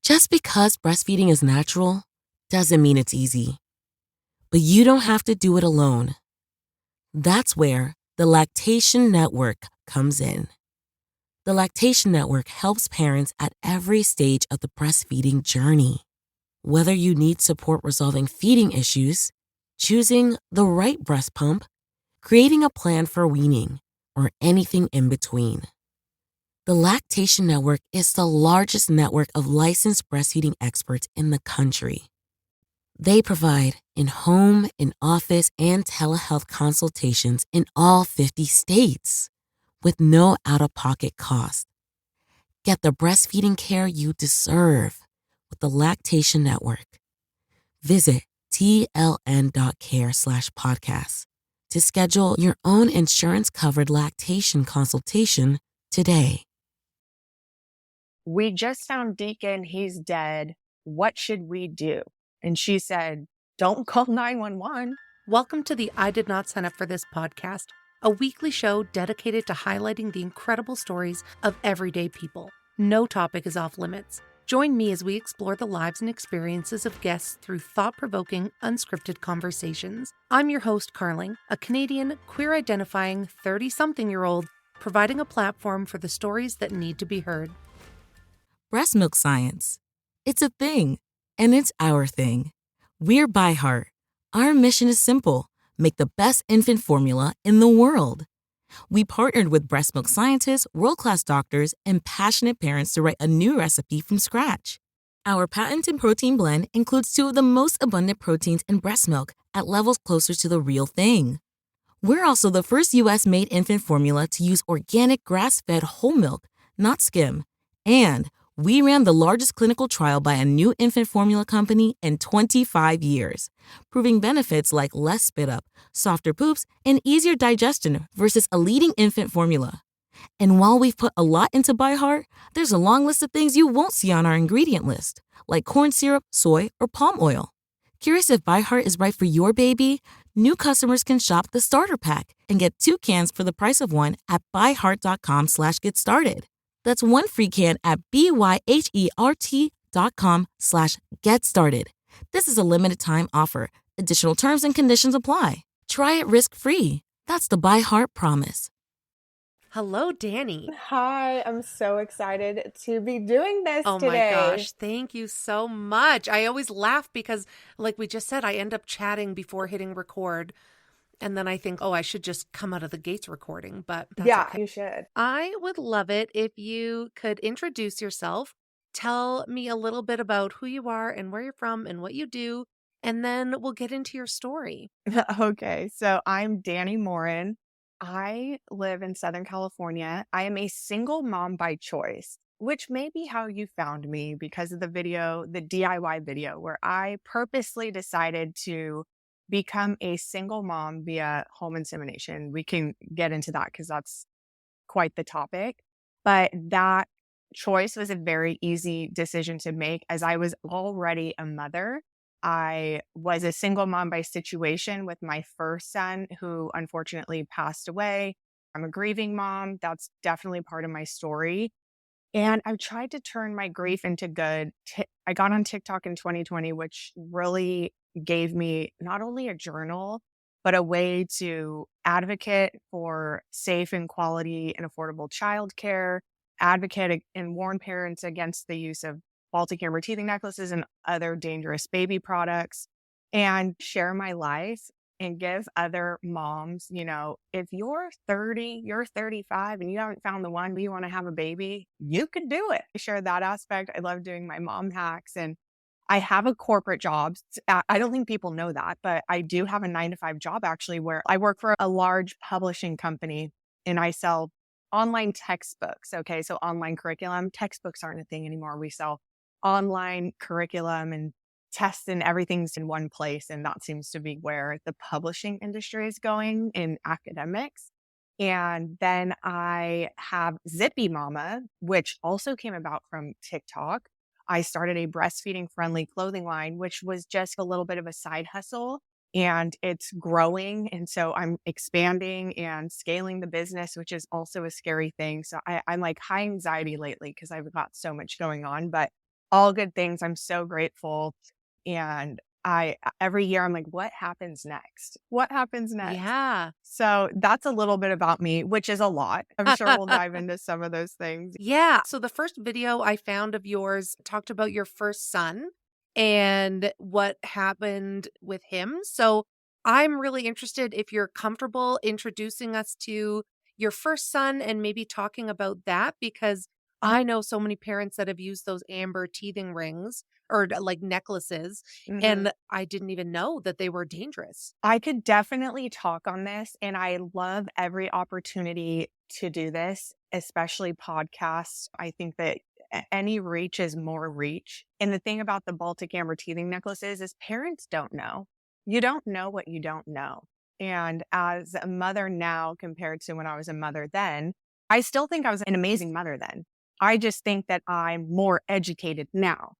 Just because breastfeeding is natural doesn't mean it's easy. But you don't have to do it alone. That's where the Lactation Network comes in. The Lactation Network helps parents at every stage of the breastfeeding journey. Whether you need support resolving feeding issues, choosing the right breast pump, creating a plan for weaning, or anything in between. The Lactation Network is the largest network of licensed breastfeeding experts in the country. They provide in-home, in-office, and telehealth consultations in all 50 states with no out-of-pocket cost. Get the breastfeeding care you deserve with the Lactation Network. Visit tln.care/podcast to schedule your own insurance-covered lactation consultation today. We just found Deacon. He's dead. What should we do? And she said, don't call 911. Welcome to the I Did Not Sign Up for This podcast, a weekly show dedicated to highlighting the incredible stories of everyday people. No topic is off limits. Join me as we explore the lives and experiences of guests through thought-provoking, unscripted conversations. I'm your host, Carling, a Canadian, queer-identifying 30-something-year-old, providing a platform for the stories that need to be heard. Breast milk science. It's a thing, and it's our thing. We're By Heart. Our mission is simple: make the best infant formula in the world. We partnered with breast milk scientists, world-class doctors, and passionate parents to write a new recipe from scratch. Our patented protein blend includes 2 of the most abundant proteins in breast milk at levels closer to the real thing. We're also the first U.S.-made infant formula to use organic grass-fed whole milk, not skim. And we ran the largest clinical trial by a new infant formula company in 25 years, proving benefits like less spit up, softer poops, and easier digestion versus a leading infant formula. And while we've put a lot into By Heart, there's a long list of things you won't see on our ingredient list, like corn syrup, soy, or palm oil. Curious if By Heart is right for your baby? New customers can shop the starter pack and get 2 cans for the price of 1 at byheart.com/getstarted. That's 1 free can at byhert.com/getstarted. This is a limited time offer. Additional terms and conditions apply. Try it risk-free. That's the By Heart promise. Hello, Dani. Hi, I'm so excited to be doing this Oh today. my gosh, thank you so much. I always laugh because, like we just said, I end up chatting before hitting record. And then I think, oh, I should just come out of the gates recording, but that's okay. You should. I would love it if you could introduce yourself, tell me a little bit about who you are and where you're from and what you do, and then we'll get into your story. Okay, so I'm Dani Morin. I live in Southern California. I am a single mom by choice, which may be how you found me because of the video, the DIY video, where I purposely decided to become a single mom via home insemination. We can get into that because that's quite the topic. But that choice was a very easy decision to make as I was already a mother. I was a single mom by situation with my first son, who unfortunately passed away. I'm a grieving mom. That's definitely part of my story. And I've tried to turn my grief into good. I got on TikTok in 2020, which really gave me not only a journal, but a way to advocate for safe and quality and affordable childcare, advocate and warn parents against the use of faulty camera teething necklaces and other dangerous baby products, and share my life and give other moms, if you're 30, you're 35 and you haven't found the one, but you want to have a baby, you could do it. I share that aspect. I love doing my mom hacks, and I have a corporate job. I don't think people know that, but I do have a 9-to-5 job actually, where I work for a large publishing company and I sell online textbooks. Okay. So online curriculum, textbooks aren't a thing anymore. We sell online curriculum and tests, and everything's in one place. And that seems to be where the publishing industry is going in academics. And then I have Zippymama, which also came about from TikTok. I started a breastfeeding friendly clothing line, which was just a little bit of a side hustle, and it's growing. And so I'm expanding and scaling the business, which is also a scary thing. So I'm like high anxiety lately because I've got so much going on, but all good things. I'm so grateful. And every year I'm like, what happens next? What happens next? Yeah. So that's a little bit about me, which is a lot. I'm sure we'll dive into some of those things. Yeah. So the first video I found of yours talked about your first son and what happened with him. So I'm really interested if you're comfortable introducing us to your first son and maybe talking about that because I know so many parents that have used those amber teething rings or like necklaces, Mhm. and I didn't even know that they were dangerous. I could definitely talk on this, and I love every opportunity to do this, especially podcasts. I think that any reach is more reach. And the thing about the Baltic Amber teething necklaces is parents don't know. You don't know what you don't know. And as a mother now compared to when I was a mother then, I still think I was an amazing mother then. I just think that I'm more educated now.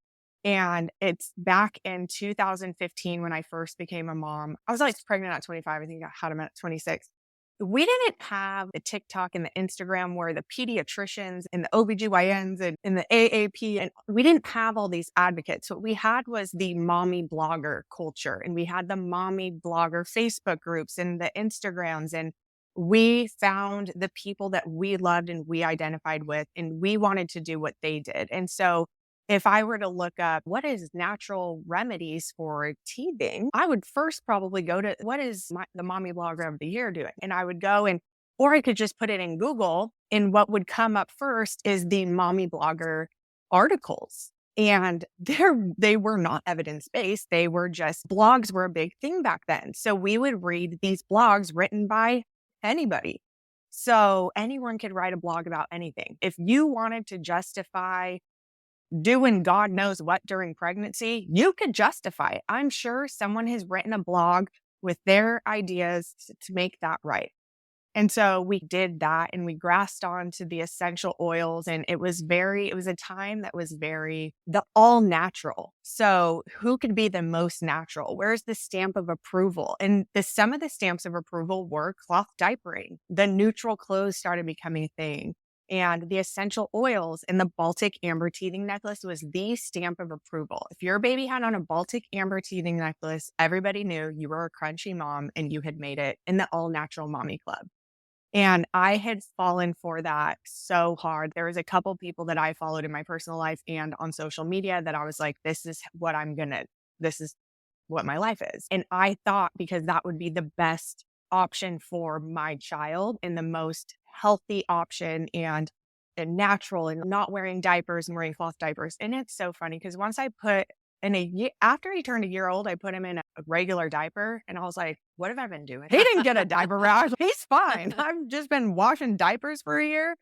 And it's back in 2015 when I first became a mom. I was always pregnant at 25. I think I had him at 26. We didn't have the TikTok and the Instagram where the pediatricians and the OBGYNs and the AAP, and we didn't have all these advocates. What we had was the mommy blogger culture, and we had the mommy blogger Facebook groups and the Instagrams. And we found the people that we loved and we identified with, and we wanted to do what they did. And so if I were to look up what is natural remedies for teething, I would first probably go to what is the mommy blogger of the year doing? And I would go and, or I could just put it in Google, and what would come up first is the mommy blogger articles. And they were not evidence based. They were just blogs were a big thing back then. So we would read these blogs written by anybody. So anyone could write a blog about anything. If you wanted to justify doing God knows what during pregnancy, you could justify it. I'm sure someone has written a blog with their ideas to make that right. And so we did that and we grasped onto the essential oils. And it was a time that was the all natural. So who could be the most natural? Where's the stamp of approval? And some of the stamps of approval were cloth diapering. The neutral clothes started becoming a thing. And the essential oils and the Baltic Amber teething necklace was the stamp of approval. If your baby had on a Baltic Amber teething necklace, everybody knew you were a crunchy mom and you had made it in the all natural mommy club. And I had fallen for that so hard. There was a couple people that I followed in my personal life and on social media that I was like, this is what my life is. And I thought because that would be the best option for my child and the most healthy option and natural and not wearing diapers and wearing cloth diapers. And it's so funny because once I put after he turned a year old, I put him in a regular diaper and I was like, what have I been doing? He didn't get a diaper rash. He's fine. I've just been washing diapers for a year.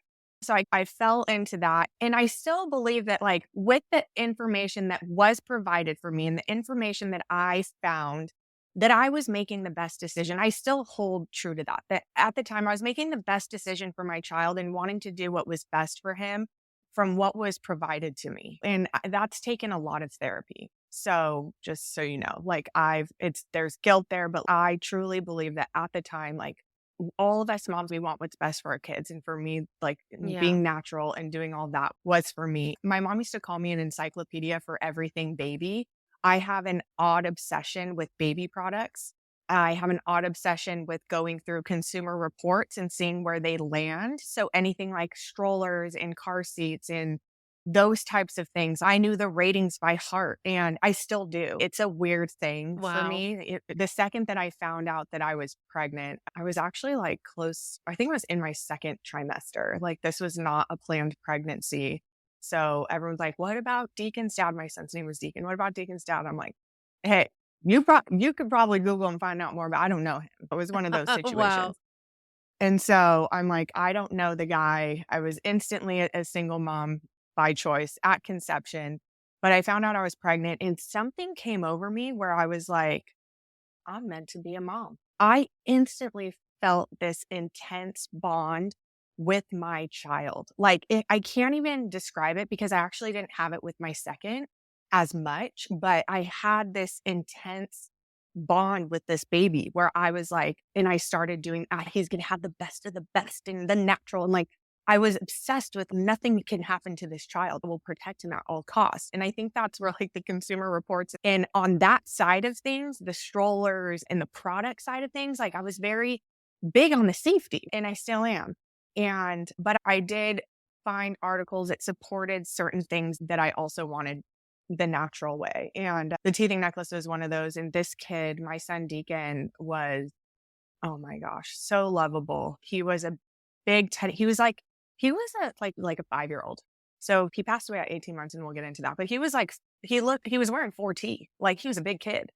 So I fell into that. And I still believe that like with the information that was provided for me and the information that I found, that I was making the best decision. I still hold true to that at the time I was making the best decision for my child and wanting to do what was best for him from what was provided to me. And that's taken a lot of therapy. So just so you know, like there's guilt there, but I truly believe that at the time, like all of us moms, we want what's best for our kids. And for me, like Yeah. being natural and doing all that was for me. My mom used to call me an encyclopedia for everything baby. I have an odd obsession with baby products. I have an odd obsession with going through consumer reports and seeing where they land. So anything like strollers and car seats and those types of things. I knew the ratings by heart and I still do. It's a weird thing for Wow. me. The second that I found out that I was pregnant, I was actually like close. I think I was in my second trimester. Like this was not a planned pregnancy. So everyone's like, what about Deacon's dad? My son's name was Deacon. What about Deacon's dad? I'm like, hey, you could probably Google and find out more, but I don't know him. It was one of those Wow. situations. And so I'm like, I don't know the guy. I was instantly a single mom by choice at conception, but I found out I was pregnant and something came over me where I was like, I'm meant to be a mom. I instantly felt this intense bond with my child. Like I can't even describe it because I actually didn't have it with my second as much, but I had this intense bond with this baby where I was like, and I started doing, he's going to have the best of the best and the natural. And like, I was obsessed with nothing can happen to this child. We'll protect him at all costs. And I think that's where like the Consumer Reports and on that side of things, the strollers and the product side of things, like I was very big on the safety and I still am. But I did find articles that supported certain things that I also wanted the natural way. And the teething necklace was one of those. And this kid, my son Deacon, was, oh my gosh, so lovable. He was a big teddy. He was like a 5-year-old. So he passed away at 18 months and we'll get into that. But he was like, he was wearing 4T. Like he was a big kid,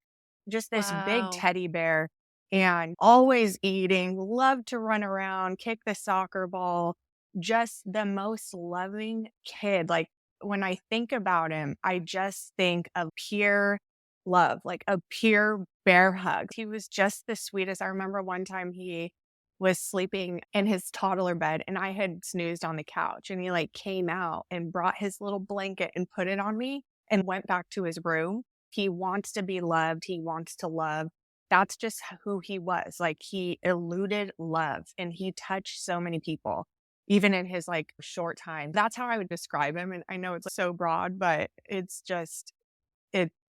just this big Wow. teddy bear and always eating, loved to run around, kick the soccer ball, just the most loving kid. Like when I think about him, I just think of pure love, like a pure bear hug. He was just the sweetest. I remember one time he was sleeping in his toddler bed and I had snoozed on the couch and he like came out and brought his little blanket and put it on me and went back to his room. He wants to be loved. He wants to love. That's just who he was. Like he eluded love and he touched so many people, even in his like short time. That's how I would describe him. And I know it's so broad, but it's just,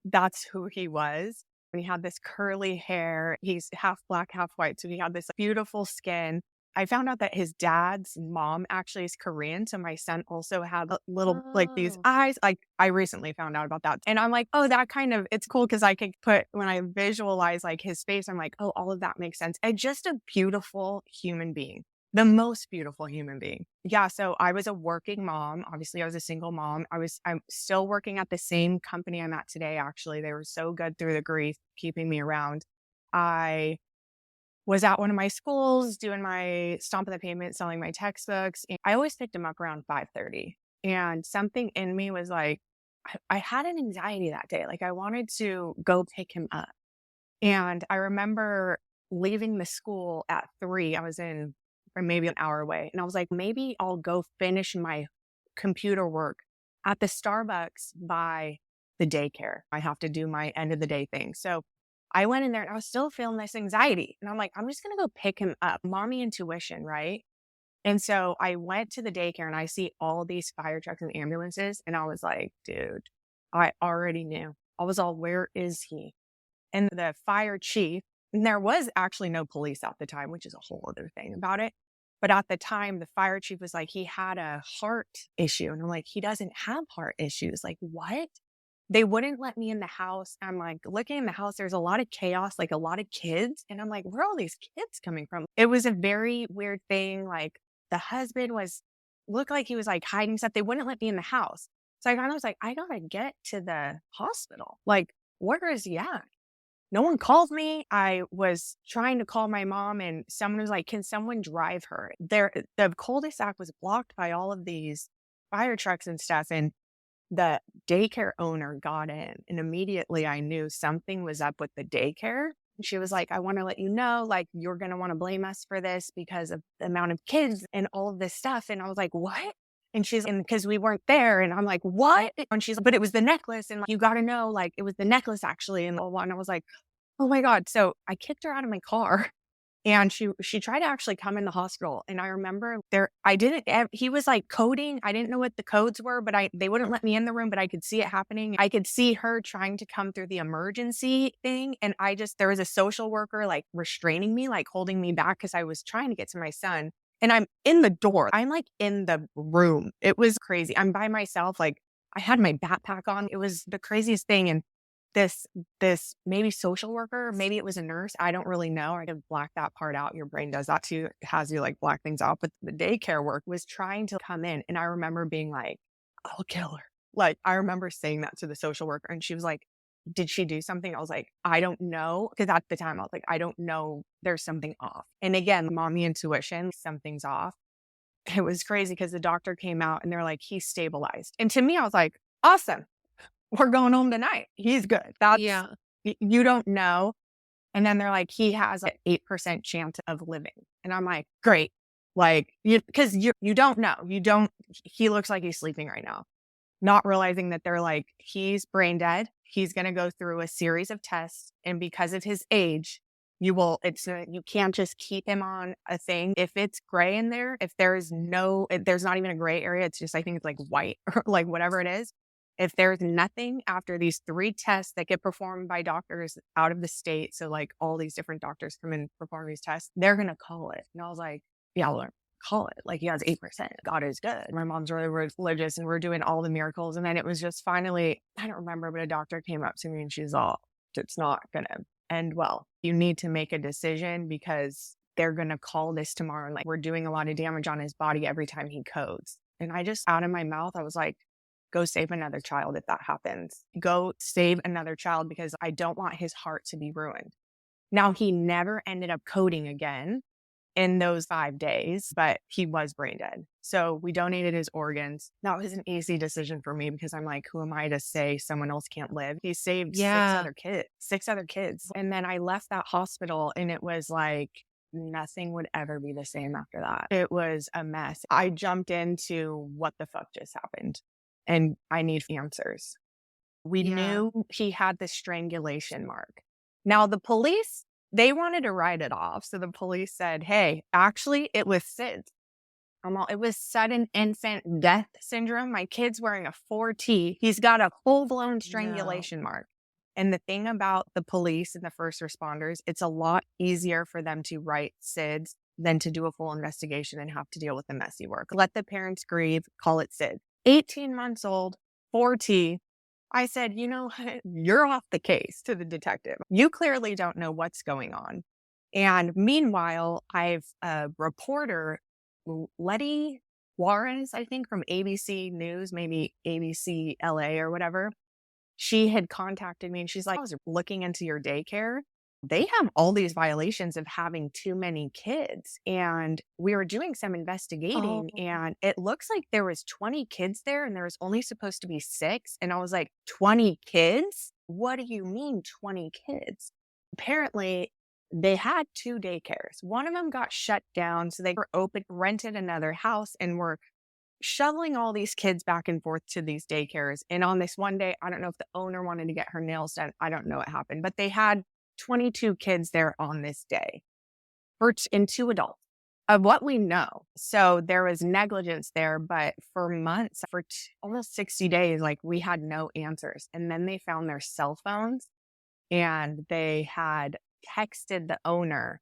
that's who he was. And he had this curly hair. He's half black, half white. So he had this beautiful skin. I found out that his dad's mom actually is Korean. So my son also had a little like these Oh. eyes. Like I recently found out about that. And I'm like, oh, that kind of, it's cool because I could put, when I visualize like his face, I'm like, oh, all of that makes sense. And just a beautiful human being. The most beautiful human being. Yeah. So I was a working mom. Obviously, I was a single mom. I'm still working at the same company I'm at today. Actually, they were so good through the grief, keeping me around. I was at one of my schools doing my stomp of the pavement, selling my textbooks. And I always picked him up around 5:30. And something in me was like, I had an anxiety that day. Like I wanted to go pick him up. And I remember leaving the school at 3. I was in or maybe an hour away. And I was like, maybe I'll go finish my computer work at the Starbucks by the daycare. I have to do my end of the day thing. So I went in there and I was still feeling this anxiety. And I'm like, I'm just going to go pick him up. Mommy intuition, right? And so I went to the daycare and I see all these fire trucks and ambulances. And I was like, dude, I already knew. I was all, where is he? And the fire chief, and there was actually no police at the time, which is a whole other thing about it. But at the time, the fire chief was like, he had a heart issue. And I'm like, he doesn't have heart issues. Like, what? They wouldn't let me in the house. I'm like, looking in the house, there's a lot of chaos, like a lot of kids. And I'm like, where are all these kids coming from? It was a very weird thing. Like the husband looked like he was like hiding stuff. They wouldn't let me in the house. So I kind of was like, I gotta get to the hospital. Like, where is he at? No one called me. I was trying to call my mom and someone was like, can someone drive her? The cul-de-sac was blocked by all of these fire trucks and stuff. And the daycare owner got in and immediately I knew something was up with the daycare. And she was like, I want to let you know, like, you're going to want to blame us for this because of the amount of kids and all of this stuff. And I was like, what? And she's, and because we weren't there. And I'm like, what? And she's like, but it was the necklace. And like, you got to know, like, it was the necklace actually. And I was like, oh my God. So I kicked her out of my car and she tried to actually come in the hospital. And I remember he was like coding. I didn't know what the codes were, but they wouldn't let me in the room, but I could see it happening. I could see her trying to come through the emergency thing. And there was a social worker like restraining me, like holding me back because I was trying to get to my son. And I'm in the door. I'm like in the room. It was crazy. I'm by myself. Like I had my backpack on. It was the craziest thing. And this maybe social worker, maybe it was a nurse. I don't really know. I could black that part out. Your brain does that too. It has you like black things out. But the daycare work was trying to come in. And I remember being like, I'll kill her. Like, I remember saying that to the social worker and she was like, did she do something? I was like, I don't know. Cause at the time I was like, I don't know. There's something off. And again, mommy intuition, something's off. It was crazy because the doctor came out and they're like, he's stabilized. And to me, I was like, awesome. We're going home tonight. He's good. Yeah. You don't know. And then they're like, he has an 8% chance of living. And I'm like, great. Like, because you don't know. He looks like he's sleeping right now. Not realizing that they're like, he's brain dead. He's going to go through a series of tests. And because of his age, You can't just keep him on a thing. If it's gray in there, if there's not even a gray area, it's just, I think it's like white or like whatever it is. If there's nothing after these 3 tests that get performed by doctors out of the state, so like all these different doctors come and perform these tests, they're going to call it. And I was like, yeah, well, call it. Like he has 8%. God is good. My mom's really religious and we're doing all the miracles. And then it was just finally, I don't remember, but a doctor came up to me and she's all, it's not going to end well. You need to make a decision because they're going to call this tomorrow. And like, we're doing a lot of damage on his body every time he codes. And I just, out of my mouth, I was like, go save another child if that happens. Go save another child because I don't want his heart to be ruined. Now, he never ended up coding again in those 5 days, but he was brain dead. So we donated his organs. That was an easy decision for me because I'm like, who am I to say someone else can't live? He saved 6 other kids. And then I left that hospital and it was like, nothing would ever be the same after that. It was a mess. I jumped into what the fuck just happened and I need answers. We knew he had the strangulation mark. Now the police, they wanted to write it off. So the police said, hey, actually it was SIDS. It was sudden infant death syndrome. My kid's wearing a 4T. He's got a full-blown strangulation mark. And the thing about the police and the first responders, it's a lot easier for them to write SIDS than to do a full investigation and have to deal with the messy work. Let the parents grieve, call it SIDS. 18 months old, 4T. I said, you know what? You're off the case to the detective. You clearly don't know what's going on. And meanwhile, I've a reporter, Letty Juarez, I think from ABC News, maybe ABC LA or whatever. She had contacted me and she's like, I was looking into your daycare. They have all these violations of having too many kids. And we were doing some investigating and it looks like there was 20 kids there and there was only supposed to be 6. And I was like, 20 kids? What do you mean 20 kids? Apparently they had 2 daycares. One of them got shut down. So they were rented another house and were shuttling all these kids back and forth to these daycares. And on this one day, I don't know if the owner wanted to get her nails done. I don't know what happened, but they had 22 kids there on this day and 2 adults of what we know. So there was negligence there, but for months, for almost 60 days, like we had no answers. And then they found their cell phones and they had texted the owner,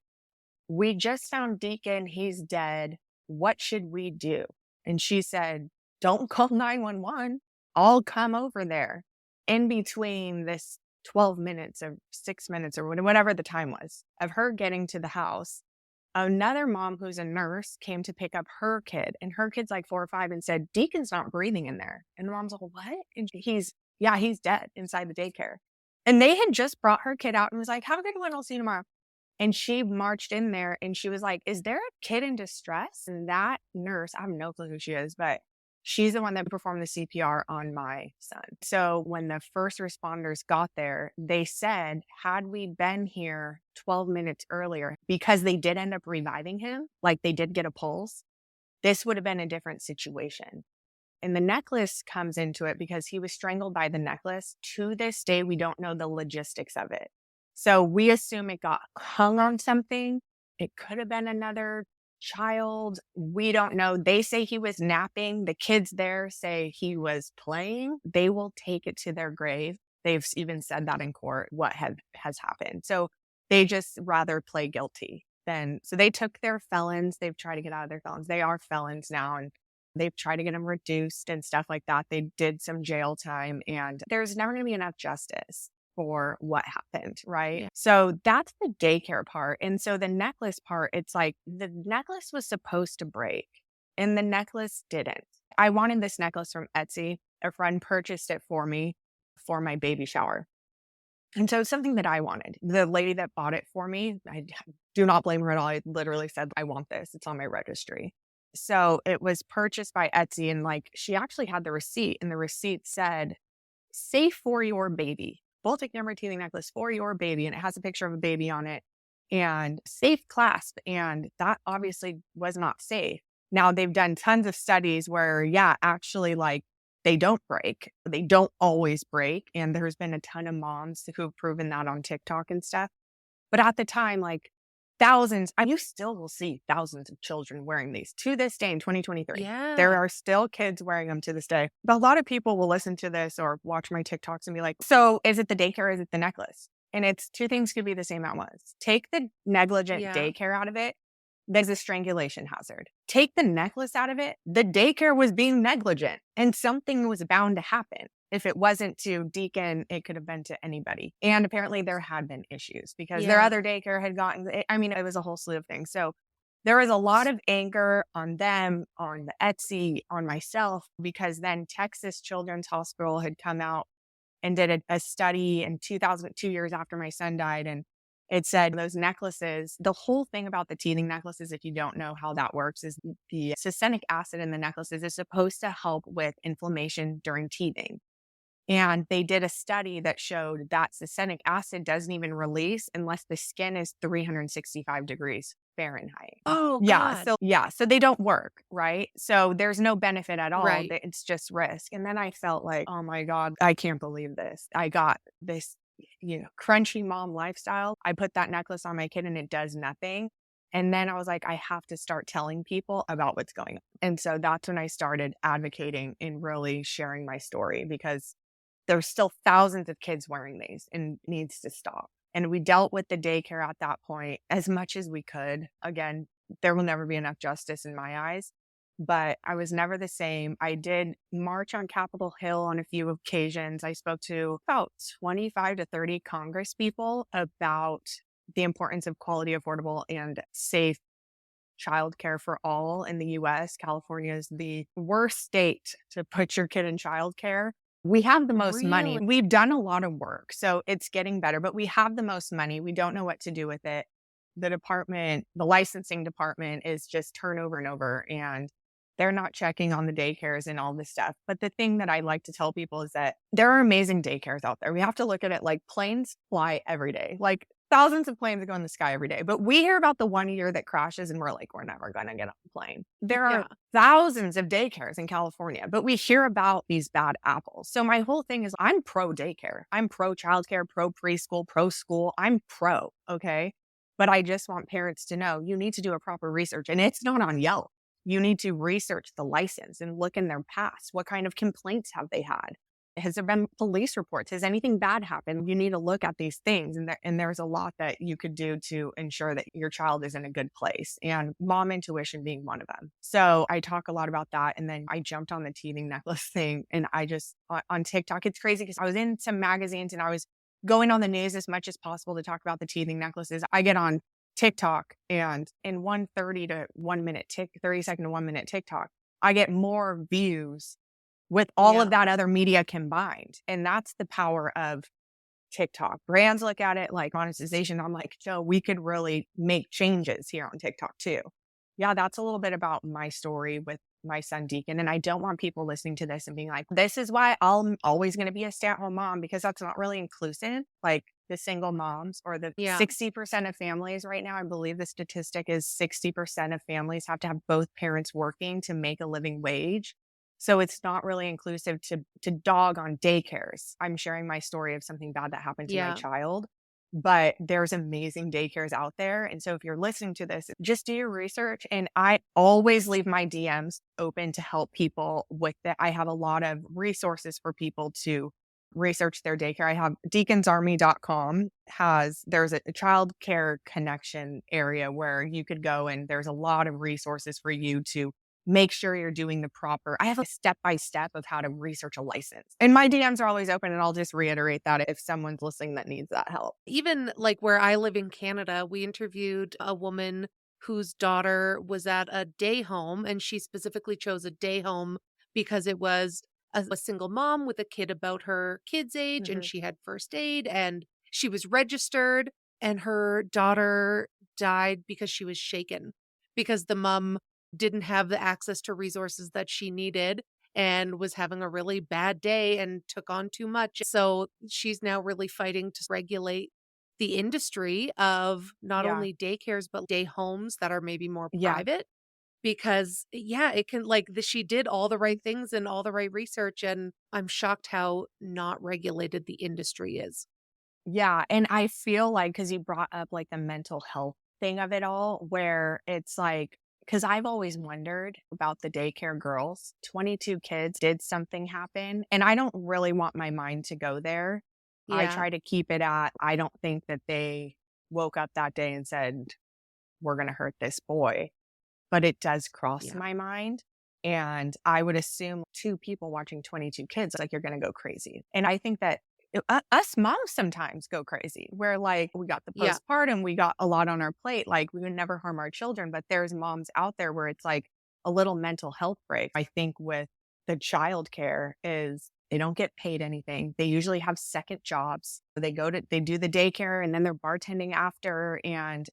we just found Deacon, he's dead. What should we do? And she said, don't call 911. I'll come over there. In between this 12 minutes or 6 minutes or whatever the time was of her getting to the house, another mom who's a nurse came to pick up her kid. And her kid's like 4 or 5 and said, Deacon's not breathing in there. And the mom's like, what? And he's dead inside the daycare. And they had just brought her kid out and was like, have a good one. I'll see you tomorrow. And she marched in there and she was like, is there a kid in distress? And that nurse, I have no clue who she is, but she's the one that performed the CPR on my son. So when the first responders got there, they said, had we been here 12 minutes earlier, because they did end up reviving him, like they did get a pulse, this would have been a different situation. And the necklace comes into it because he was strangled by the necklace. To this day, we don't know the logistics of it. So we assume it got hung on something. It could have been another child. We don't know. They say he was napping. The kids there say he was playing. They will take it to their grave. They've even said that in court, what has happened. So they just rather play guilty than, so they took their felons. They've tried to get out of their felons. They are felons now. And they've tried to get them reduced and stuff like that. They did some jail time and there's never going to be enough justice for what happened, right? Yeah. So that's the daycare part. And so the necklace part, it's like the necklace was supposed to break and the necklace didn't. I wanted this necklace from Etsy. A friend purchased it for me for my baby shower. And so it's something that I wanted. The lady that bought it for me, I do not blame her at all. I literally said, I want this. It's on my registry. So it was purchased by Etsy and like she actually had the receipt and the receipt said, safe for your baby. Baltic number teething necklace for your baby. And it has a picture of a baby on it and safe clasp. And that obviously was not safe. Now they've done tons of studies where, actually like they don't break. They don't always break. And there's been a ton of moms who've proven that on TikTok and stuff. But at the time, like thousands, you still will see thousands of children wearing these to this day in 2023. There Yeah. are still kids wearing them to this day. But a lot of people will listen to this or watch my TikToks and be like, so is it the daycare or is it the necklace? And it's two things could be the same at once. Take the negligent Yeah. daycare out of it. There's a strangulation hazard. Take the necklace out of it. The daycare was being negligent and something was bound to happen. If it wasn't to Deacon, it could have been to anybody. And apparently there had been issues because their Yeah. other daycare had gotten, I mean, it was a whole slew of things. So there was a lot of anger on them, on the Etsy, on myself, because then Texas Children's Hospital had come out and did a study in 2 years after my son died. And it said those necklaces, the whole thing about the teething necklaces, if you don't know how that works, is the succinic acid in the necklaces is supposed to help with inflammation during teething. And they did a study that showed that succinic acid doesn't even release unless the skin is 365 degrees Fahrenheit. Oh, Yeah. God. So they don't work, right? So there's no benefit at all. Right. It's just risk. And then I felt like, oh my God, I can't believe this. I got this, crunchy mom lifestyle. I put that necklace on my kid and it does nothing. And then I was like, I have to start telling people about what's going on. And so that's when I started advocating and really sharing my story because there's still thousands of kids wearing these and it needs to stop. And we dealt with the daycare at that point as much as we could. Again, there will never be enough justice in my eyes, but I was never the same. I did march on Capitol Hill on a few occasions. I spoke to about 25 to 30 Congress people about the importance of quality, affordable, and safe childcare for all in the US. California is the worst state to put your kid in childcare. We have the most money. Really? We've done a lot of work, so it's getting better, but we have the most money. We don't know what to do with it. The licensing department is just turnover and over, and they're not checking on the daycares and all this stuff. But the thing that I like to tell people is that there are amazing daycares out there. We have to look at it like planes fly every day. Like thousands of planes that go in the sky every day. But we hear about the one year that crashes and we're like, we're never going to get on a plane. There are Yeah. thousands of daycares in California, but we hear about these bad apples. So my whole thing is I'm pro daycare. I'm pro childcare, pro preschool, pro school. I'm pro. Okay. But I just want parents to know you need to do a proper research and it's not on Yelp. You need to research the license and look in their past. What kind of complaints have they had? Has there been police reports? Has anything bad happened? You need to look at these things. And there's a lot that you could do to ensure that your child is in a good place, and mom intuition being one of them. So I talk a lot about that. And then I jumped on the teething necklace thing. And I just, on TikTok, it's crazy because I was in some magazines and I was going on the news as much as possible to talk about the teething necklaces. I get on TikTok and in 30 second to 1 minute TikTok, I get more views with all of that other media combined. And that's the power of TikTok. Brands look at it like monetization. I'm like, Joe, we could really make changes here on TikTok too. Yeah, that's a little bit about my story with my son Deacon. And I don't want people listening to this and being like, this is why I'm always going to be a stay-at-home mom, because that's not really inclusive. Like the single moms or the 60% of families right now, I believe the statistic is 60% of families have to have both parents working to make a living wage. So it's not really inclusive to dog on daycares. I'm sharing my story of something bad that happened to my child, but there's amazing daycares out there. And so if you're listening to this, just do your research. And I always leave my DMs open to help people with that. I have a lot of resources for people to research their daycare. I have deaconsarmy.com there's a child care connection area where you could go, and there's a lot of resources for you to make sure you're doing the proper. I have a step-by-step of how to research a license. And my DMs are always open, and I'll just reiterate that if someone's listening that needs that help. Even like where I live in Canada, we interviewed a woman whose daughter was at a day home, and she specifically chose a day home because it was a single mom with a kid about her kid's age, and she had first aid, and she was registered, and her daughter died because she was shaken because the mom didn't have the access to resources that she needed and was having a really bad day and took on too much. So she's now really fighting to regulate the industry of not only daycares, but day homes that are maybe more private. Because it can she did all the right things and all the right research. And I'm shocked how not regulated the industry is. Yeah, and I feel like because you brought up, like, the mental health thing of it all, where it's like, because 'cause I've always wondered about the daycare girls. 22 kids, did something happen? And I don't really want my mind to go there. I Yeah. try to keep it at, I don't think that they woke up that day and said, "We're gonna hurt this boy." But it does cross Yeah. my mind, and I would assume 2 people watching 22 kids, like, you're gonna go crazy, and I think that us moms sometimes go crazy. Where, like, we got the Yeah. postpartum, we got a lot on our plate, like, we would never harm our children, but there's moms out there where it's, like, a little mental health break. I think with the childcare is they don't get paid anything. They usually have second jobs. They do the daycare, and then they're bartending after, and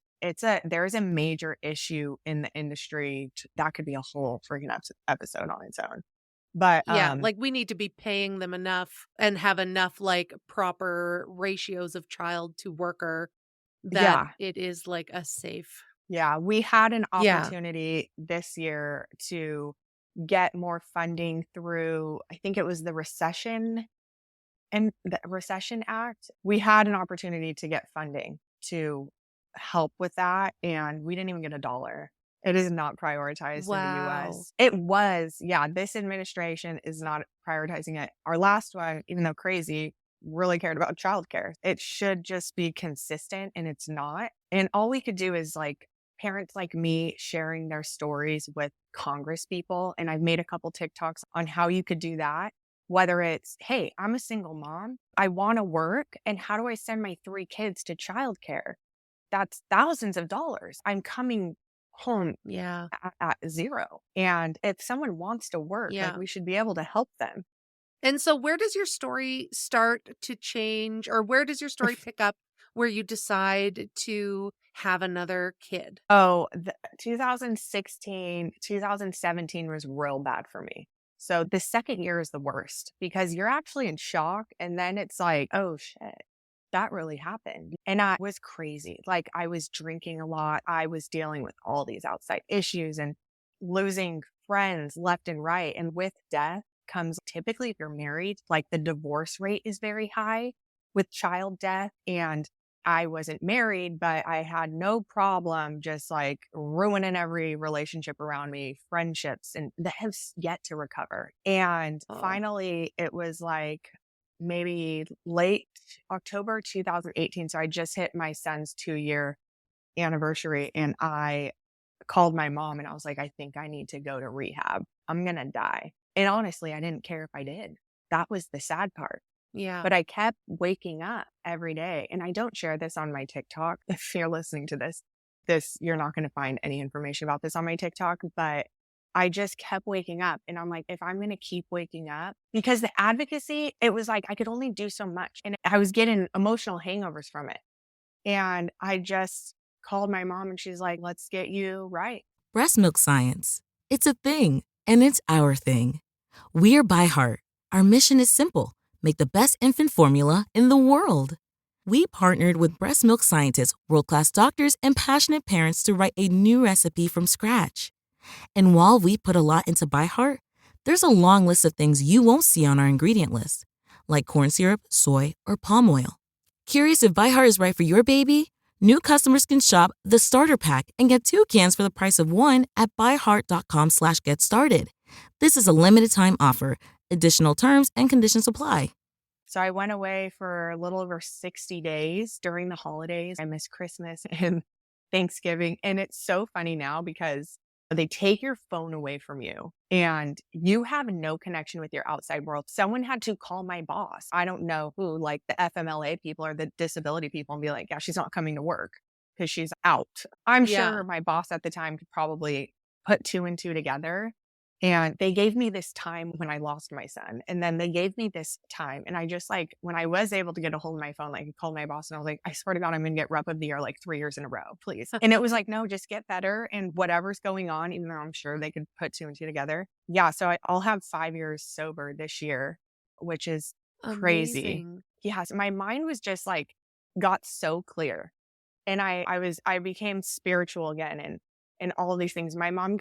there's a major issue in the industry that could be a whole freaking episode on its own. But, Yeah, like, we need to be paying them enough and have enough, like, proper ratios of child to worker that yeah, it is, like, a safe. yeah, we had an Yeah. opportunity this year to get more funding through, I think it was the Recession Act. We had an opportunity to get funding to help with that, and we didn't even get a dollar. It is not prioritized in the Wow. US. It was, yeah, this administration is not prioritizing it. Our last one, even though crazy, really cared about childcare. It should just be consistent, and it's not. And all we could do is like parents like me sharing their stories with Congress people. And I've made a couple TikToks on how you could do that. Whether it's, hey, I'm a single mom, I want to work, and how do I send my 3 kids to childcare? That's thousands of dollars. I'm coming home Yeah. at 0. And if someone wants to work, like, Yeah. we should be able to help them. And so where does your story start to change, or where does your story pick up where you decide to have another kid? Oh, 2016, 2017 was real bad for me. So the second year is the worst because you're actually in shock. And then it's like, oh shit, that really happened. And I was crazy. Like, I was drinking a lot. I was dealing with all these outside issues and losing friends left and right. And with death comes, typically, if you're married, like, the divorce rate is very high with child death. And I wasn't married, but I had no problem just, like, ruining every relationship around me, friendships, and that have yet to recover. And Oh. finally, it was like maybe late October 2018. So I just hit my son's 2-year anniversary, and I called my mom and I was like, I think I need to go to rehab. I'm going to die. And honestly, I didn't care if I did. That was the sad part. Yeah. But I kept waking up every day, and I don't share this on my TikTok. If you're listening to this, you're not going to find any information about this on my TikTok, but I just kept waking up, and I'm like, if I'm going to keep waking up, because the advocacy, it was like I could only do so much, and I was getting emotional hangovers from it. And I just called my mom, and she's like, let's get you right. Breast milk science. It's a thing, and it's our thing. We're by heart. Our mission is simple: make the best infant formula in the world. We partnered with breast milk scientists, world class doctors, and passionate parents to write a new recipe from scratch. And while we put a lot into By Heart, there's a long list of things you won't see on our ingredient list, like corn syrup, soy, or palm oil. Curious if By Heart is right for your baby? New customers can shop the starter pack and get 2 cans for the price of 1 at byheart.com/get started. This is a limited time offer. Additional terms and conditions apply. So I went away for a little over 60 days during the holidays. I missed Christmas and Thanksgiving. And it's so funny now because they take your phone away from you and you have no connection with your outside world. Someone had to call my boss. I don't know who, like the FMLA people or the disability people, and be like, yeah, she's not coming to work because she's out. I'm Yeah. sure my boss at the time could probably put 2 and 2 together. And they gave me this time when I lost my son. And then they gave me this time. And I just, like, when I was able to get a hold of my phone, like, I called my boss and I was like, I swear to God, I'm going to get rep of the year like 3 years in a row, please. And it was like, no, just get better. And whatever's going on, even though I'm sure they could put 2 and 2 together. Yeah. So I'll have 5 years sober this year, which is crazy. Amazing. Yes. My mind was just like, got so clear. And I became spiritual again. and all these things. My mind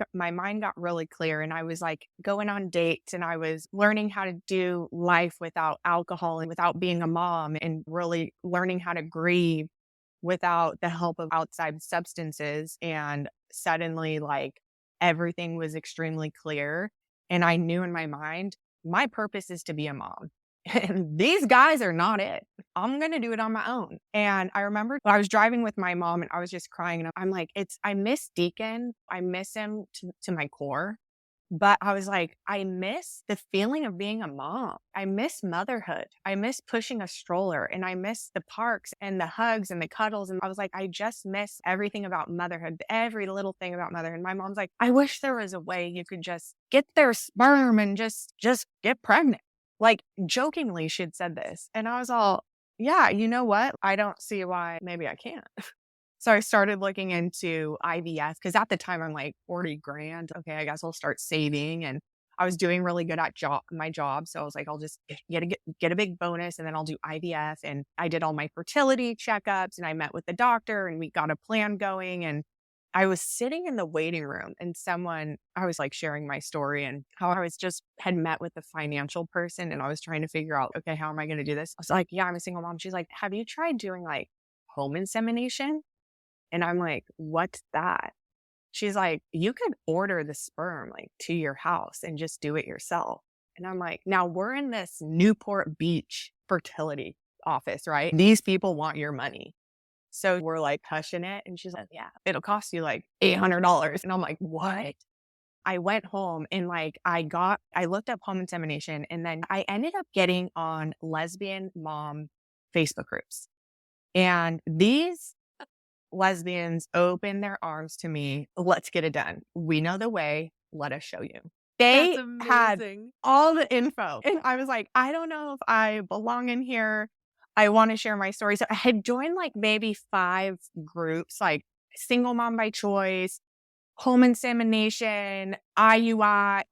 got really clear, and I was like going on dates, and I was learning how to do life without alcohol and without being a mom, and really learning how to grieve without the help of outside substances. And suddenly, like, everything was extremely clear. And I knew in my mind, my purpose is to be a mom. And these guys are not it. I'm going to do it on my own. And I remember I was driving with my mom and I was just crying. And I'm like, I miss Deacon. I miss him to my core. But I was like, I miss the feeling of being a mom. I miss motherhood. I miss pushing a stroller, and I miss the parks and the hugs and the cuddles. And I was like, I just miss everything about motherhood, every little thing about motherhood. My mom's like, I wish there was a way you could just get their sperm and just get pregnant. Like, jokingly, she had said this. And I was all, yeah, you know what? I don't see why maybe I can't. So I started looking into IVF because at the time I'm like 40 grand. Okay, I guess I'll start saving. And I was doing really good at my job. So I was like, I'll just get a big bonus and then I'll do IVF. And I did all my fertility checkups and I met with the doctor and we got a plan going. And I was sitting in the waiting room and I was like sharing my story and how I had met with a financial person and I was trying to figure out, okay, how am I going to do this? I was like, yeah, I'm a single mom. She's like, have you tried doing like home insemination? And I'm like, what's that? She's like, you could order the sperm like to your house and just do it yourself. And I'm like, now we're in this Newport Beach fertility office, right? These people want your money. So we're like hushing it. And she's like, yeah, it'll cost you like $800. And I'm like, what? I went home and like I looked up home insemination and then I ended up getting on lesbian mom Facebook groups. And these lesbians opened their arms to me. Let's get it done. We know the way. Let us show you. They had all the info. And I was like, I don't know if I belong in here. I want to share my story. So I had joined like maybe 5 groups, like single mom by choice, home insemination, IUI,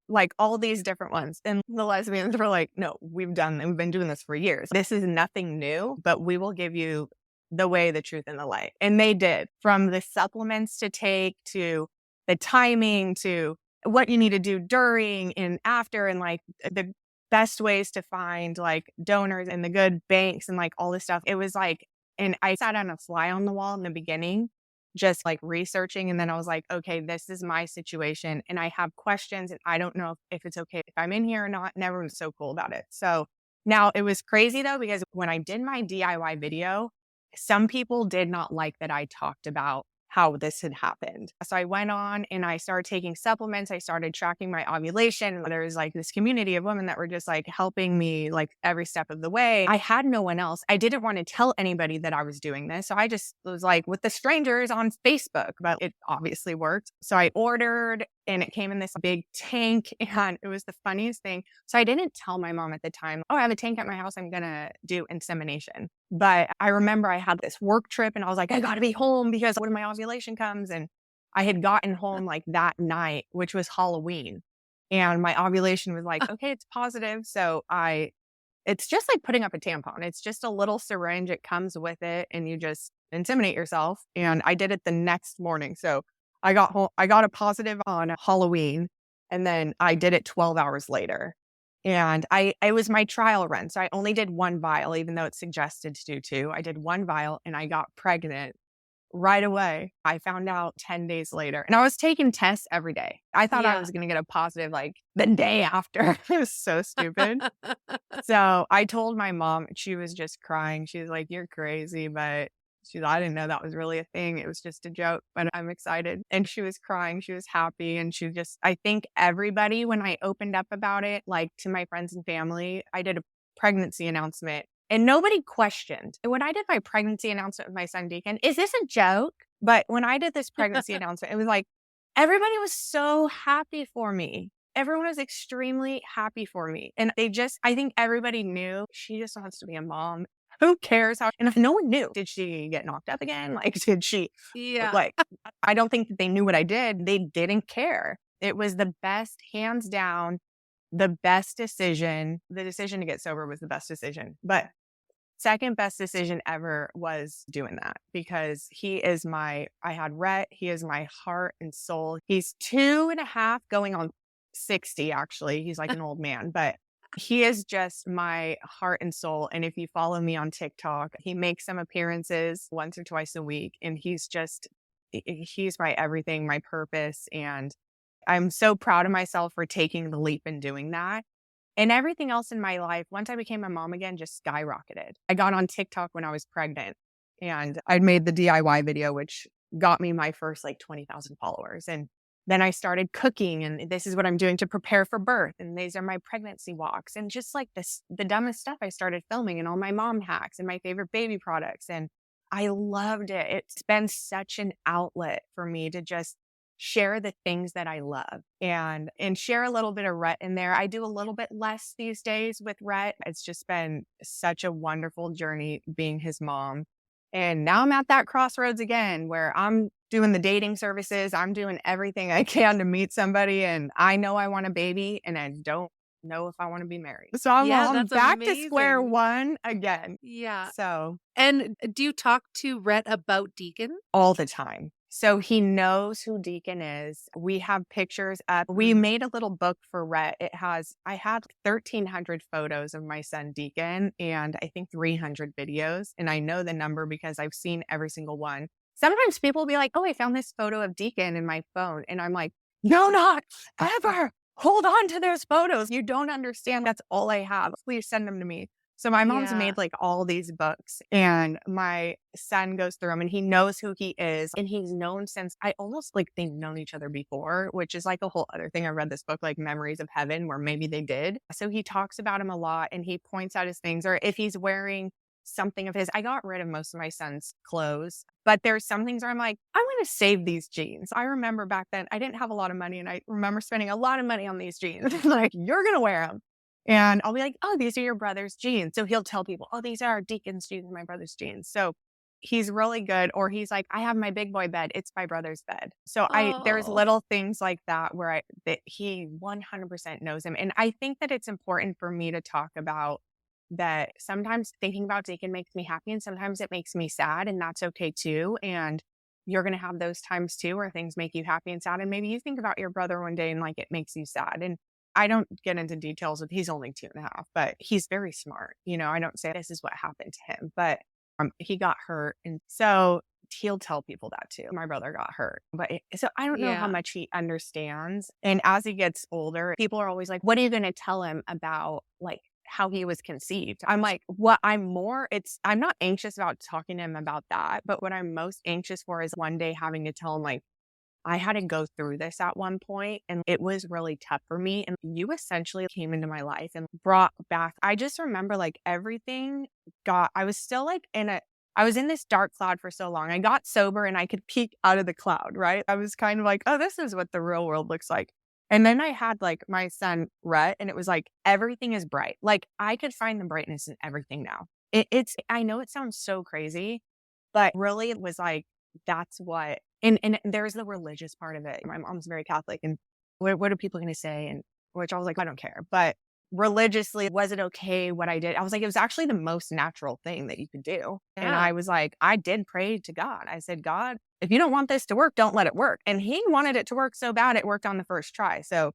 like all these different ones. And the lesbians were like, no, we've been doing this for years. This is nothing new, but we will give you the way, the truth, and the light. And they did, from the supplements to take to the timing to what you need to do during and after and like the best ways to find like donors and the good banks and like all this stuff. It was like, and I sat on a fly on the wall in the beginning, just like researching. And then I was like, okay, this is my situation. And I have questions and I don't know if it's okay if I'm in here or not. And everyone's so cool about it. So now it was crazy though, because when I did my DIY video, some people did not like that I talked about how this had happened. So I went on and I started taking supplements. I started tracking my ovulation. There was like this community of women that were just like helping me like every step of the way. I had no one else. I didn't want to tell anybody that I was doing this. So I just was like with the strangers on Facebook, but it obviously worked. So I ordered and it came in this big tank and it was the funniest thing. So I didn't tell my mom at the time, oh, I have a tank at my house. I'm going to do insemination. But I remember I had this work trip and I was like, I got to be home because when my ovulation comes. And I had gotten home like that night, which was Halloween. And my ovulation was like, okay, it's positive. So it's just like putting up a tampon. It's just a little syringe. It comes with it and you just inseminate yourself. And I did it the next morning. So I got home, I got a positive on Halloween and then I did it 12 hours later. And it was my trial run. So I only did 1 vial, even though it's suggested to do 2. I did 1 vial and I got pregnant right away. I found out 10 days later and I was taking tests every day. I thought I was going to get a positive like the day after. It was so stupid. So I told my mom, she was just crying. She was like, you're crazy, but I didn't know that was really a thing. It was just a joke, but I'm excited. And she was crying. She was happy. And I think everybody, when I opened up about it, like to my friends and family, I did a pregnancy announcement and nobody questioned. When I did my pregnancy announcement with my son Deacon, is this a joke? But when I did this pregnancy announcement, it was like, everybody was so happy for me. Everyone was extremely happy for me. And I think everybody knew she just wants to be a mom. Who cares how, and if no one knew, did she get knocked up again? Like, did she, like, I don't think that they knew what I did. They didn't care. It was the best, hands down, the best decision. The decision to get sober was the best decision. But second best decision ever was doing that because I had Rhett. He is my heart and soul. He's 2.5 going on 60, actually. He's like an old man, but he is just my heart and soul. And if you follow me on TikTok, he makes some appearances once or twice a week. And he's my everything, my purpose. And I'm so proud of myself for taking the leap and doing that. And everything else in my life, once I became a mom again, just skyrocketed. I got on TikTok when I was pregnant and I'd made the DIY video, which got me my first like 20,000 followers. And then I started cooking and this is what I'm doing to prepare for birth. And these are my pregnancy walks and just like the dumbest stuff I started filming and all my mom hacks and my favorite baby products. And I loved it. It's been such an outlet for me to just share the things that I love and share a little bit of Rhett in there. I do a little bit less these days with Rhett. It's just been such a wonderful journey being his mom. And now I'm at that crossroads again where I'm doing the dating services. I'm doing everything I can to meet somebody. And I know I want a baby and I don't know if I want to be married. So I'm that's back to square amazing. one again. Yeah. So, And do you talk to Rhett about Deacon? all the time. So he knows who Deacon is. We have pictures up. We made a little book for Rhett. I had 1,300 photos of my son Deacon and I think 300 videos. And I know the number because I've seen every single one. Sometimes people will be like, oh, I found this photo of Deacon in my phone. And I'm like, no, not ever. Hold on to those photos. You don't understand. That's all I have. Please send them to me. So my mom's Yeah. made like all these books and my son goes through them and he knows who he is. And he's known since I almost like they've known each other before, which is like a whole other thing. I read this book, like Memories of Heaven, where maybe they did. So he talks about him a lot and he points out his things, or if he's wearing something of his. I got rid of most of my son's clothes, but there's some things where I'm like, I'm going to save these jeans. I remember back then I didn't have a lot of money and I remember spending a lot of money on these jeans. Like, you're going to wear them. And I'll be like, oh, these are your brother's jeans. So he'll tell people, oh, these are Deacon's jeans, my brother's jeans. So he's really good. Or he's like, I have my big boy bed. It's my brother's bed. So there's Oh. little things like that where that he 100% knows him. And I think that it's important for me to talk about that. Sometimes thinking about Deacon makes me happy and sometimes it makes me sad, and that's okay too. And you're going to have those times too where things make you happy and sad. And maybe you think about your brother one day and like it makes you sad. And I don't get into details of he's only 2.5, but he's very smart. I don't say this is what happened to him, but he got hurt. And so he'll tell people that too. My brother got hurt, so I don't know how much he understands. And as he gets older, people are always like, what are you going to tell him about like how he was conceived? I'm like, I'm not anxious about talking to him about that. But what I'm most anxious for is one day having to tell him like, I had to go through this at one point and it was really tough for me. And you essentially came into my life and brought back, I just remember like everything I was still like I was in this dark cloud for so long. I got sober and I could peek out of the cloud, right? I was kind of like, oh, this is what the real world looks like. And then I had like my son, Rhett, and it was like, everything is bright. Like I could find the brightness in everything now. I know it sounds so crazy, but really it was like, that's what, and there's the religious part of it. My mom's very Catholic and what are people going to say? And which I was like, I don't care. But religiously, was it okay what I did? I was like, it was actually the most natural thing that you could do. Yeah. And I was like, I did pray to God. I said, God, if you don't want this to work, don't let it work. And he wanted it to work so bad, it worked on the first try. So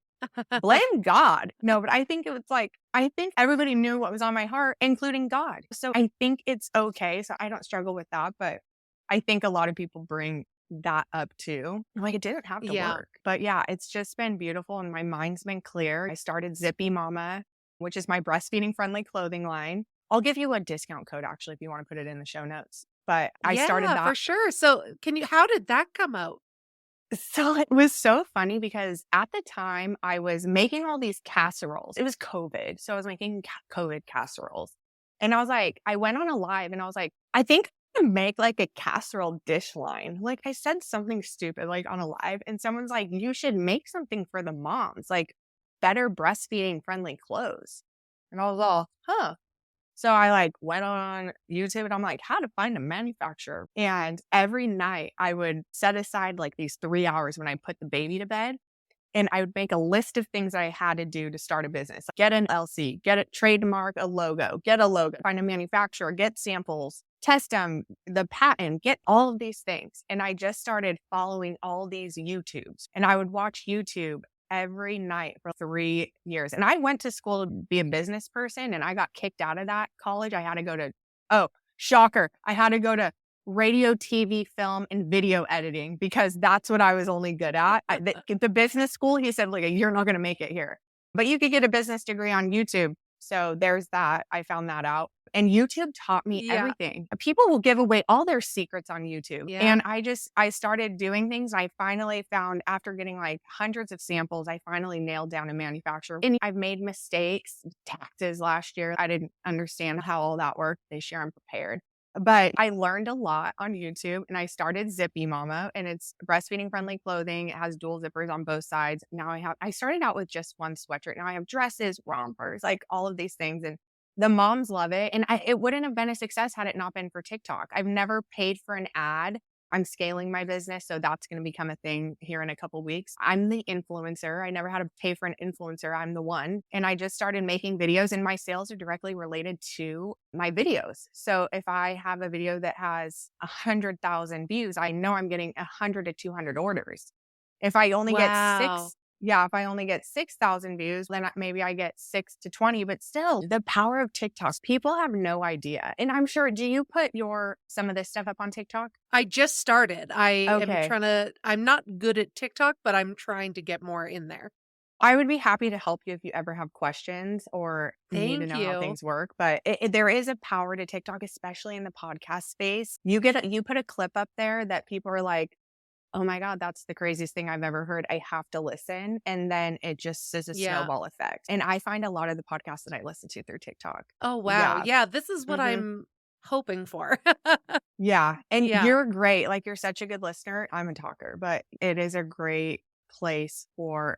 blame God. No, but I think it was like, I think everybody knew what was on my heart, including God. So I think it's okay. So I don't struggle with that. But I think a lot of people bring that up too. I'm like, it didn't have to work. But yeah, it's just been beautiful and my mind's been clear. I started Zippymama, which is my breastfeeding friendly clothing line. I'll give you a discount code actually if you want to put it in the show notes. But I started that for sure. So how did that come out? So it was so funny because at the time I was making all these casseroles. It was COVID. So I was making COVID casseroles. And I was like, I went on a live and I was like, I think I can make like a casserole dish line. Like I said something stupid like on a live and someone's like, you should make something for the moms, like better breastfeeding friendly clothes. And I was all, huh. So I like went on YouTube and I'm like, how to find a manufacturer. And every night I would set aside like these 3 hours when I put the baby to bed. And I would make a list of things I had to do to start a business. Get an LC, get a trademark, a logo, get a logo, find a manufacturer, get samples, test them, the patent, get all of these things. And I just started following all these YouTubes. And I would watch YouTube every night for 3 years. And I went to school to be a business person and I got kicked out of that college. I had to go to, oh, shocker, I had to go to radio, TV, film, and video editing because that's what I was only good at. The business school, he said, like, you're not going to make it here, but you could get a business degree on YouTube. So there's that. I found that out. And YouTube taught me everything. People will give away all their secrets on YouTube. Yeah. And I started doing things. I finally found, after getting like hundreds of samples, I finally nailed down a manufacturer. And I've made mistakes, taxes last year. I didn't understand how all that worked. This year I'm prepared. But I learned a lot on YouTube and I started Zippymama, and it's breastfeeding friendly clothing. It has dual zippers on both sides. Now I started out with just one sweatshirt. Now I have dresses, rompers, like all of these things. And the moms love it. And it wouldn't have been a success had it not been for TikTok. I've never paid for an ad. I'm scaling my business, so that's going to become a thing here in a couple weeks. I'm the influencer. I never had to pay for an influencer. I'm the one. And I just started making videos, and my sales are directly related to my videos. So if I have a video that has 100,000 views, I know I'm getting 100 to 200 orders. If I only get if I only get 6,000 views, then maybe I get 6 to 20, but still the power of TikTok, people have no idea. And I'm sure, do you put some of this stuff up on TikTok? I just started. I'm not good at TikTok, but I'm trying to get more in there. I would be happy to help you if you ever have questions or need to know how things work. But there is a power to TikTok, especially in the podcast space. You put a clip up there that people are like, oh my God, that's the craziest thing I've ever heard. I have to listen. And then it just is a snowball effect. And I find a lot of the podcasts that I listen to through TikTok. Oh, wow. Yeah, this is what I'm hoping for. Yeah. And you're great. Like, you're such a good listener. I'm a talker, but it is a great place for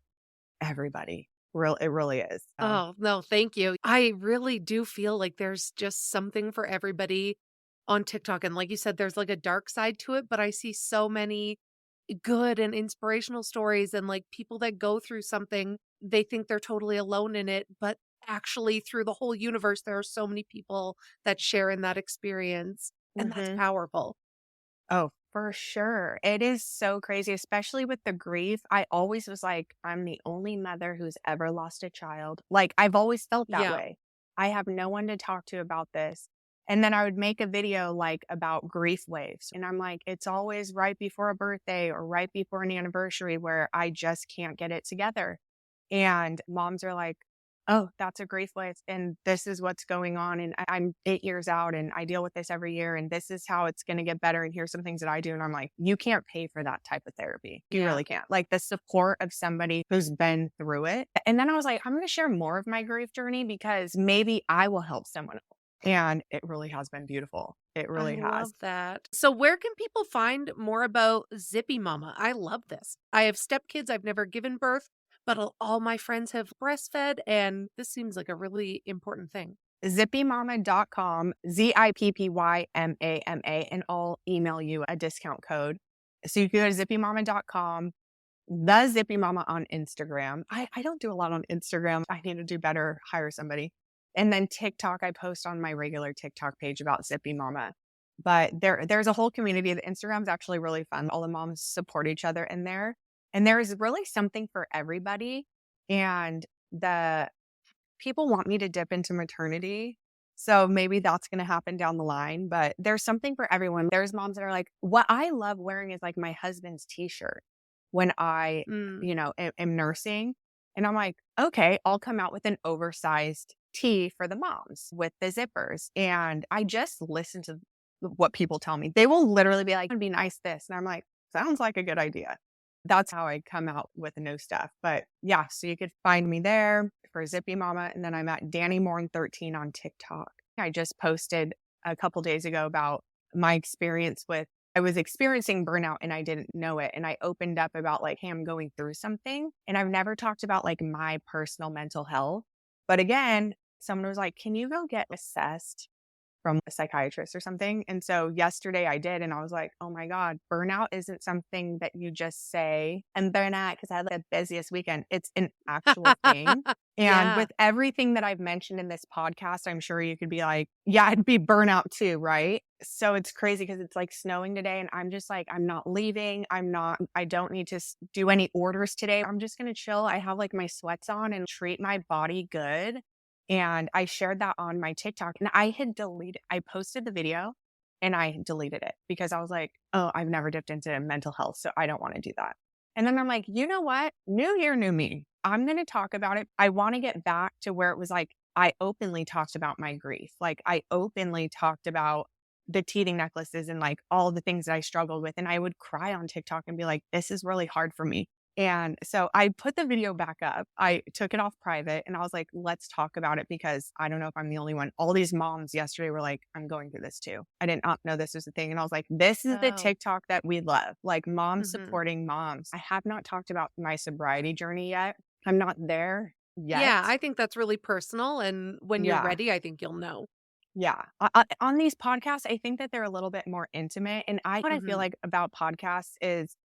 everybody. It really is. Oh, no, thank you. I really do feel like there's just something for everybody on TikTok. And like you said, there's like a dark side to it, but I see so many good and inspirational stories and like people that go through something, they think they're totally alone in it, but actually through the whole universe, there are so many people that share in that experience, and that's powerful. Oh, for sure. It is so crazy, especially with the grief. I always was like, I'm the only mother who's ever lost a child. Like, I've always felt that way. I have no one to talk to about this. And then I would make a video like about grief waves. And I'm like, it's always right before a birthday or right before an anniversary where I just can't get it together. And moms are like, oh, that's a grief wave. And this is what's going on. And I'm 8 years out and I deal with this every year. And this is how it's going to get better. And here's some things that I do. And I'm like, you can't pay for that type of therapy. You really can't. Like, the support of somebody who's been through it. And then I was like, I'm going to share more of my grief journey because maybe I will help someone else. And it really has been beautiful. It really has. I love that. So where can people find more about Zippymama? I love this. I have stepkids. I've never given birth, but all my friends have breastfed, and this seems like a really important thing. Zippymama.com, Zippymama, and I'll email you a discount code. So you can go to zippymama.com, the Zippymama on Instagram. I don't do a lot on Instagram. I need to do better, hire somebody. And then TikTok, I post on my regular TikTok page about Zippymama. But there's a whole community. The Instagram's actually really fun. All the moms support each other in there. And there's really something for everybody. And the people want me to dip into maternity. So maybe that's going to happen down the line. But there's something for everyone. There's moms that are like, what I love wearing is like my husband's t-shirt when I, am nursing. And I'm like, okay, I'll come out with an oversized tee for the moms with the zippers. And I just listen to what people tell me. They will literally be like, it'd be nice this. And I'm like, sounds like a good idea. That's how I come out with the new stuff. But yeah, so you could find me there for Zippymama. And then I'm at Dani Morin 13 on TikTok. I just posted a couple days ago about my experience I was experiencing burnout and I didn't know it. And I opened up about like, hey, I'm going through something. And I've never talked about like my personal mental health. But again, someone was like, can you go get assessed from a psychiatrist or something. And so yesterday I did, and I was like, oh my God, burnout isn't something that you just say, I'm burnout because I had the busiest weekend. It's an actual thing. And Yeah. with everything that I've mentioned in this podcast, I'm sure you could be like, yeah, I'd be burnout too, right? So it's crazy because it's like snowing today, and I'm just like, I'm not leaving. I don't need to do any orders today. I'm just going to chill. I have like my sweats on and treat my body good. And I shared that on my TikTok, and I posted the video and I deleted it because I was like, oh, I've never dipped into mental health. So I don't want to do that. And then I'm like, you know what? New year, new me. I'm going to talk about it. I want to get back to where it was like, I openly talked about my grief. Like I openly talked about the teething necklaces and like all the things that I struggled with. And I would cry on TikTok and be like, this is really hard for me. And so I put the video back up. I took it off private and I was like, let's talk about it because I don't know if I'm the only one. All these moms yesterday were like, I'm going through this too. I did not know this was a thing. And I was like, this is the Oh. TikTok that we love, like moms Mhm. supporting moms. I have not talked about my sobriety journey yet. I'm not there yet. Yeah, I think that's really personal. And when you're Yeah. ready, I think you'll know. Yeah. On these podcasts, I think that they're a little bit more intimate. And what I feel Mhm. like about podcasts is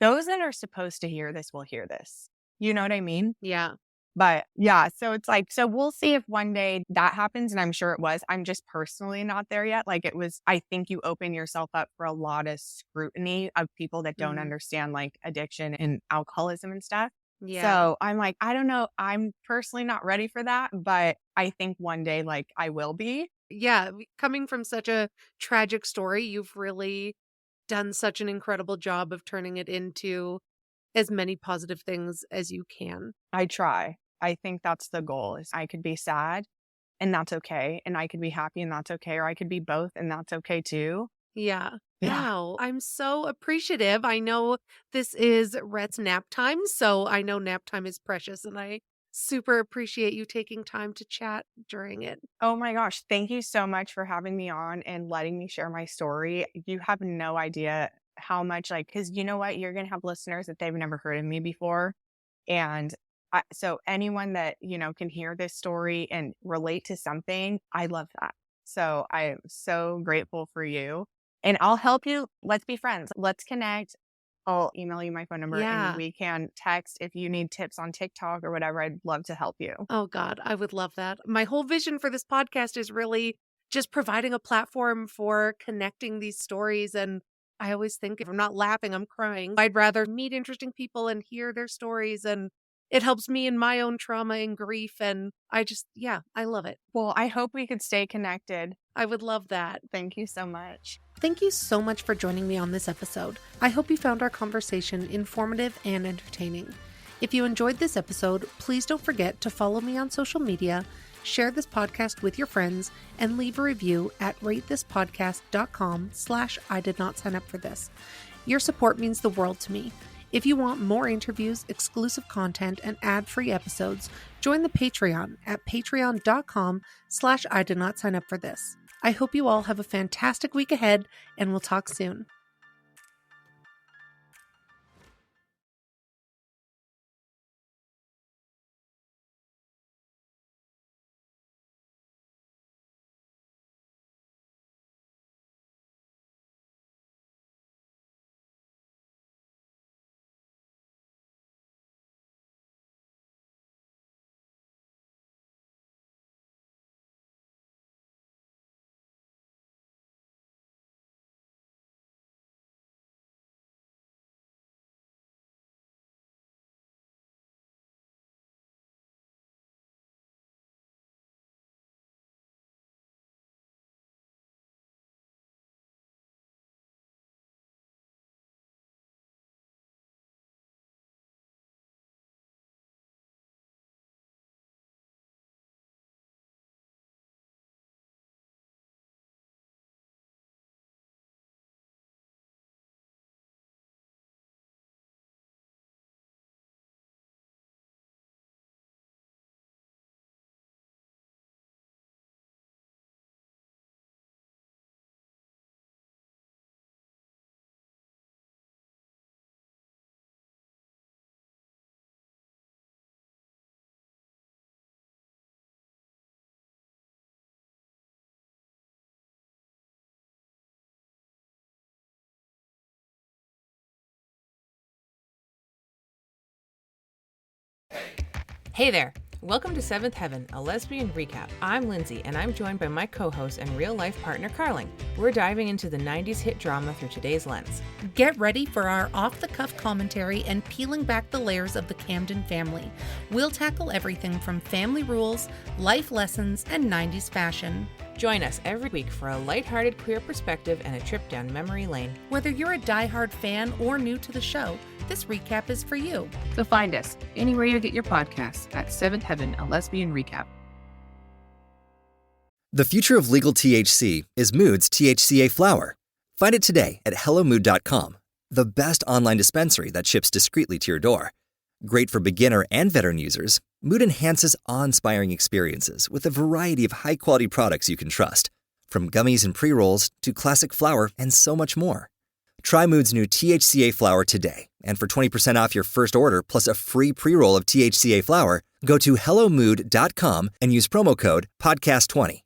those that are supposed to hear this will hear this. You know what I mean? Yeah. But yeah, so it's like, so we'll see if one day that happens. And I'm sure it was. I'm just personally not there yet. Like it was, I think you open yourself up for a lot of scrutiny of people that don't Mhm. understand like addiction and alcoholism and stuff. Yeah. So I'm like, I don't know. I'm personally not ready for that. But I think one day, like, I will be. Yeah. Coming from such a tragic story, you've really done such an incredible job of turning it into as many positive things as you can. I try. I think that's the goal is I could be sad and that's okay. And I could be happy and that's okay. Or I could be both and that's okay too. Yeah. Yeah. Wow. I'm so appreciative. I know this is Rhett's nap time, so I know nap time is precious, and I super appreciate you taking time to chat during it. Oh my gosh. Thank you so much for having me on and letting me share my story. You have no idea how much, like, because you know what? You're going to have listeners that they've never heard of me before. And so anyone that, can hear this story and relate to something, I love that. So I'm so grateful for you. And I'll help you. Let's be friends. Let's connect. I'll email you my phone number and Yeah. we can text if you need tips on TikTok or whatever. I'd love to help you. Oh God, I would love that. My whole vision for this podcast is really just providing a platform for connecting these stories. And I always think if I'm not laughing, I'm crying. I'd rather meet interesting people and hear their stories. And it helps me in my own trauma and grief. And yeah, I love it. Well, I hope we could stay connected. I would love that. Thank you so much. Thank you so much for joining me on this episode. I hope you found our conversation informative and entertaining. If you enjoyed this episode, please don't forget to follow me on social media, share this podcast with your friends, and leave a review at ratethispodcast.com/I did not sign up for this. Your support means the world to me. If you want more interviews, exclusive content, and ad-free episodes, join the Patreon at patreon.com/I did not sign up for this. I hope you all have a fantastic week ahead, and we'll talk soon. Hey there! Welcome to Seventh Heaven, a lesbian recap. I'm Lindsay, and I'm joined by my co-host and real-life partner, Carling. We're diving into the 90s hit drama through today's lens. Get ready for our off-the-cuff commentary and peeling back the layers of the Camden family. We'll tackle everything from family rules, life lessons, and 90s fashion. Join us every week for a lighthearted queer perspective and a trip down memory lane. Whether you're a diehard fan or new to the show, this recap is for you. So find us anywhere you get your podcasts at Seventh Heaven, a lesbian recap. The future of legal THC is Mood's THCA flower. Find it today at HelloMood.com, the best online dispensary that ships discreetly to your door. Great for beginner and veteran users, Mood enhances awe-inspiring experiences with a variety of high-quality products you can trust, from gummies and pre-rolls to classic flower and so much more. Try Mood's new THCA flower today, and for 20% off your first order plus a free pre-roll of THCA flower, go to HelloMood.com and use promo code PODCAST20.